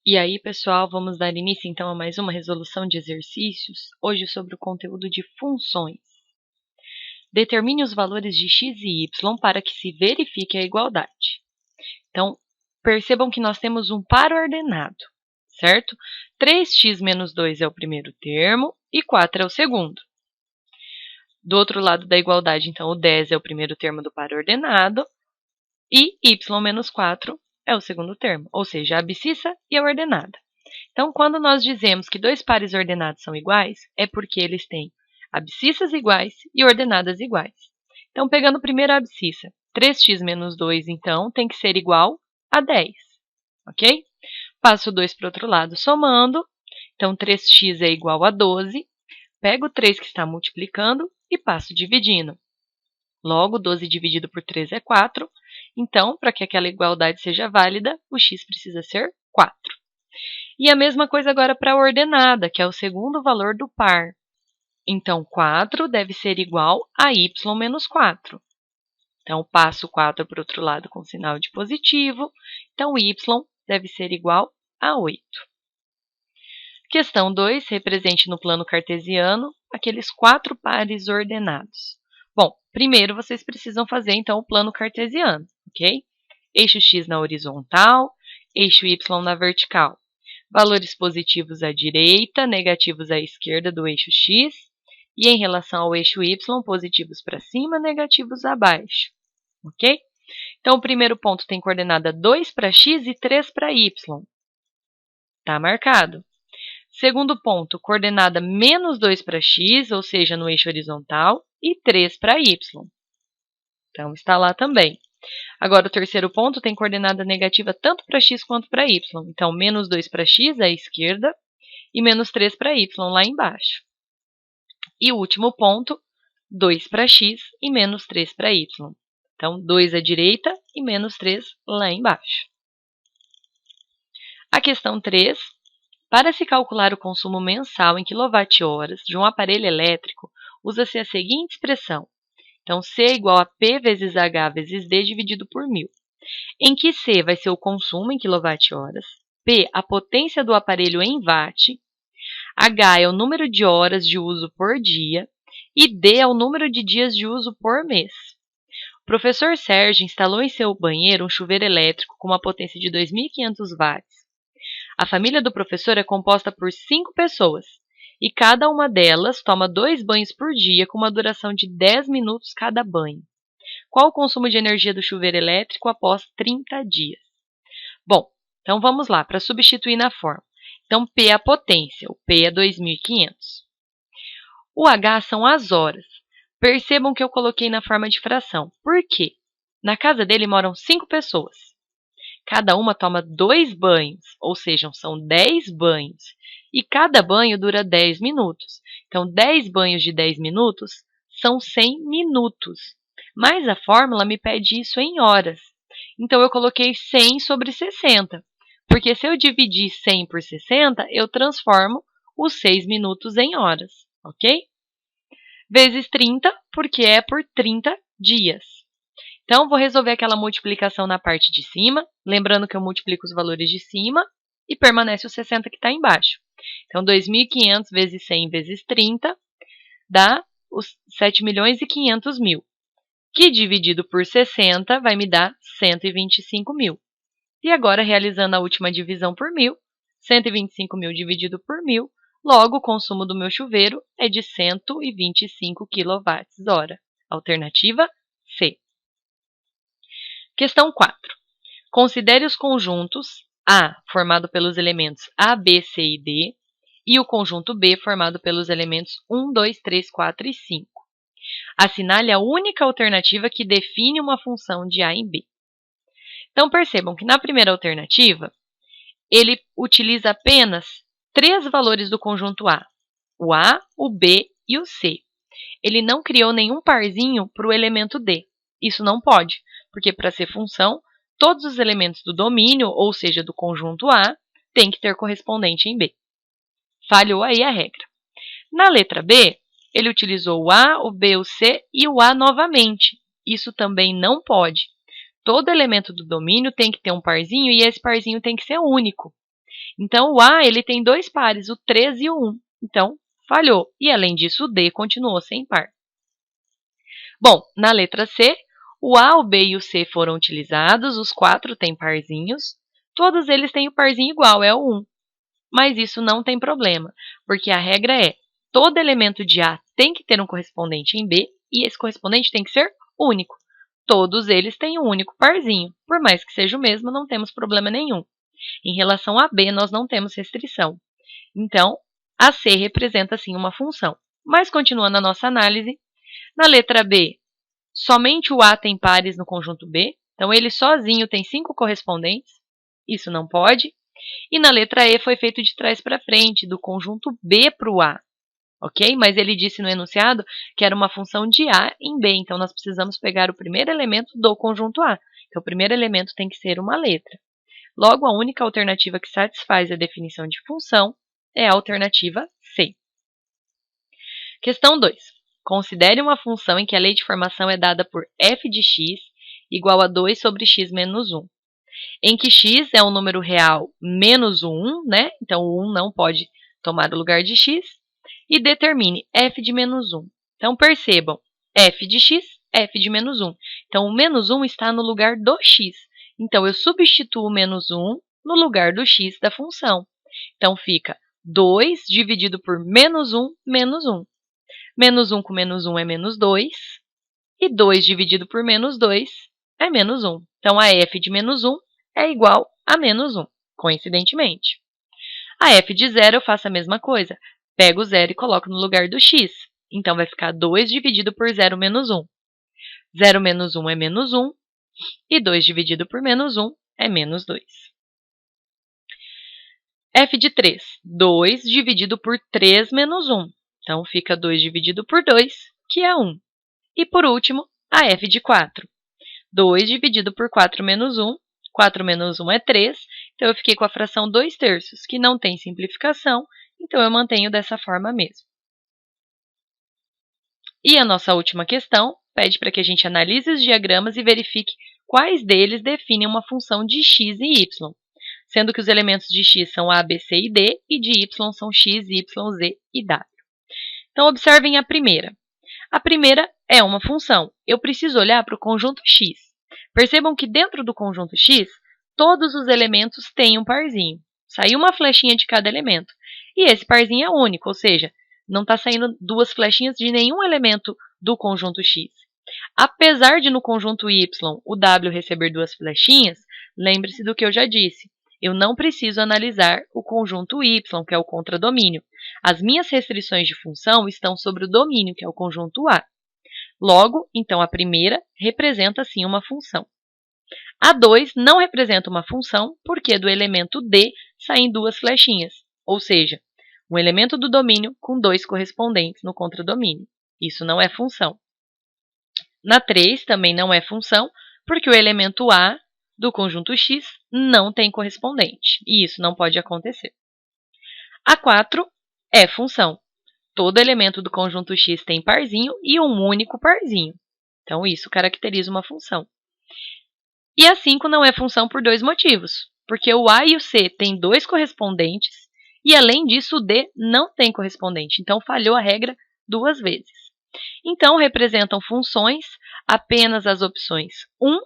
E aí, pessoal, vamos dar início então a mais uma resolução de exercícios, hoje sobre o conteúdo de funções. Determine os valores de x e y para que se verifique a igualdade. Então, percebam que nós temos um par ordenado, certo? 3x menos 2 é o primeiro termo e 4 é o segundo. Do outro lado da igualdade, então, o 10 é o primeiro termo do par ordenado e y menos 4 é o segundo termo, ou seja, a abscissa e a ordenada. Então, quando nós dizemos que dois pares ordenados são iguais, é porque eles têm abscissas iguais e ordenadas iguais. Então, pegando primeiro a abscissa, 3x menos 2, então, tem que ser igual a 10, ok? Passo o 2 para o outro lado somando, então 3x é igual a 12, pego o 3 que está multiplicando e passo dividindo. Logo, 12 dividido por 3 é 4, então, para que aquela igualdade seja válida, o x precisa ser 4. E a mesma coisa agora para a ordenada, que é o segundo valor do par. Então, 4 deve ser igual a y menos 4. Então, passo 4 para o outro lado com sinal de positivo. Então, y deve ser igual a 8. Questão 2, represente no plano cartesiano aqueles 4 pares ordenados. Bom, primeiro vocês precisam fazer, então, o plano cartesiano, ok? Eixo x na horizontal, eixo y na vertical. Valores positivos à direita, negativos à esquerda do eixo x, e em relação ao eixo y, positivos para cima, negativos abaixo, ok? Então, o primeiro ponto tem coordenada 2 para x e 3 para y. Está marcado. Segundo ponto, coordenada menos 2 para x, ou seja, no eixo horizontal, e 3 para y. Então, está lá também. Agora, o terceiro ponto tem coordenada negativa tanto para x quanto para y. Então, menos 2 para x à esquerda e menos 3 para y lá embaixo. E o último ponto, 2 para x e menos 3 para y. Então, 2 à direita e menos 3 lá embaixo. A questão 3. Para se calcular o consumo mensal em kWh de um aparelho elétrico, usa-se a seguinte expressão. Então, C é igual a P vezes H vezes D dividido por 1000. Em que C vai ser o consumo em kWh, P a potência do aparelho em watt, H é o número de horas de uso por dia e D é o número de dias de uso por mês. O professor Sérgio instalou em seu banheiro um chuveiro elétrico com uma potência de 2.500 watts. A família do professor é composta por 5 pessoas e cada uma delas toma 2 banhos por dia com uma duração de 10 minutos cada banho. Qual o consumo de energia do chuveiro elétrico após 30 dias? Bom, então vamos lá, para substituir na forma. Então, P é a potência, o P é 2.500. O H são as horas. Percebam que eu coloquei na forma de fração. Por quê? Na casa dele moram 5 pessoas. Cada uma toma 2 banhos, ou seja, são 10 banhos. E cada banho dura 10 minutos. Então, 10 banhos de 10 minutos são 100 minutos. Mas a fórmula me pede isso em horas. Então, eu coloquei 100 sobre 60. Porque se eu dividir 100 por 60, eu transformo os 6 minutos em horas, ok? Vezes 30, porque é por 30 dias. Então, vou resolver aquela multiplicação na parte de cima, lembrando que eu multiplico os valores de cima e permanece o 60 que está embaixo. Então, 2.500 vezes 100 vezes 30 dá os 7.500.000, que dividido por 60 vai me dar 125.000. E agora, realizando a última divisão por 1.000, 125.000 dividido por 1.000, logo o consumo do meu chuveiro é de 125 kWh. Alternativa C. Questão 4. Considere os conjuntos A, formado pelos elementos A, B, C e D, e o conjunto B, formado pelos elementos 1, 2, 3, 4 e 5. Assinale a única alternativa que define uma função de A em B. Então, percebam que na primeira alternativa, ele utiliza apenas 3 valores do conjunto A, o A, o B e o C. Ele não criou nenhum parzinho para o elemento D. Isso não pode, porque para ser função, todos os elementos do domínio, ou seja, do conjunto A, têm que ter correspondente em B. Falhou aí a regra. Na letra B, ele utilizou o A, o B, o C e o A novamente. Isso também não pode. Todo elemento do domínio tem que ter um parzinho e esse parzinho tem que ser único. Então, o A ele tem dois pares, o 3 e o 1. Então, falhou. E, além disso, o D continuou sem par. Bom, na letra C, o A, o B e o C foram utilizados, os 4 têm parzinhos, todos eles têm o parzinho igual, é o 1. Mas isso não tem problema, porque a regra é, todo elemento de A tem que ter um correspondente em B, e esse correspondente tem que ser único. Todos eles têm um único parzinho, por mais que seja o mesmo, não temos problema nenhum. Em relação a B, nós não temos restrição. Então, a C representa, sim, uma função. Mas, continuando a nossa análise, na letra B, somente o A tem pares no conjunto B, então ele sozinho tem 5 correspondentes, isso não pode. E na letra E foi feito de trás para frente, do conjunto B para o A, ok? Mas ele disse no enunciado que era uma função de A em B, então nós precisamos pegar o primeiro elemento do conjunto A, que o primeiro elemento tem que ser uma letra. Logo, a única alternativa que satisfaz a definição de função é a alternativa C. Questão 2. Considere uma função em que a lei de formação é dada por f de x igual a 2 sobre x menos 1. Em que x é um número real menos o 1, né? Então, o 1 não pode tomar o lugar de x. E determine f de menos 1. Então, percebam, f de x, f de menos 1. Então, o menos 1 está no lugar do x. Então, eu substituo o menos 1 no lugar do x da função. Então, fica 2 dividido por menos 1, menos 1. Menos 1 com menos 1 é menos 2. E 2 dividido por menos 2 é menos 1. Então, a f de menos 1 é igual a menos 1, coincidentemente. A f de 0 eu faço a mesma coisa. Pego o 0 e coloco no lugar do x. Então, vai ficar 2 dividido por 0 menos 1. 0 menos 1 é menos 1. E 2 dividido por menos 1 é menos 2. F de 3. 2 dividido por 3 menos 1. Então, fica 2 dividido por 2, que é 1. E, por último, a f de 4. 2 dividido por 4 menos 1. 4 menos 1 é 3. Então, eu fiquei com a fração 2/3, que não tem simplificação. Então, eu mantenho dessa forma mesmo. E a nossa última questão pede para que a gente analise os diagramas e verifique quais deles definem uma função de x e y, sendo que os elementos de x são a, b, c e d, e de y são x, y, z e w. Então, observem a primeira. A primeira é uma função. Eu preciso olhar para o conjunto x. Percebam que dentro do conjunto x, todos os elementos têm um parzinho. Saiu uma flechinha de cada elemento. E esse parzinho é único, ou seja, não está saindo duas flechinhas de nenhum elemento do conjunto x. Apesar de no conjunto y o w receber duas flechinhas, lembre-se do que eu já disse. Eu não preciso analisar o conjunto y, que é o contradomínio. As minhas restrições de função estão sobre o domínio, que é o conjunto A. Logo, então, a primeira representa, sim, uma função. A 2 não representa uma função, porque do elemento D saem duas flechinhas, ou seja, um elemento do domínio com dois correspondentes no contradomínio. Isso não é função. Na 3 também não é função, porque o elemento A do conjunto X não tem correspondente, e isso não pode acontecer. A 4 é função. Todo elemento do conjunto X tem parzinho e um único parzinho. Então, isso caracteriza uma função. E a 5 não é função por dois motivos, porque o A e o C têm dois correspondentes, e além disso, o D não tem correspondente, então falhou a regra duas vezes. Então, representam funções apenas as opções 1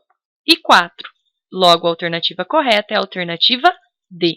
e 4. Logo, a alternativa correta é a alternativa D.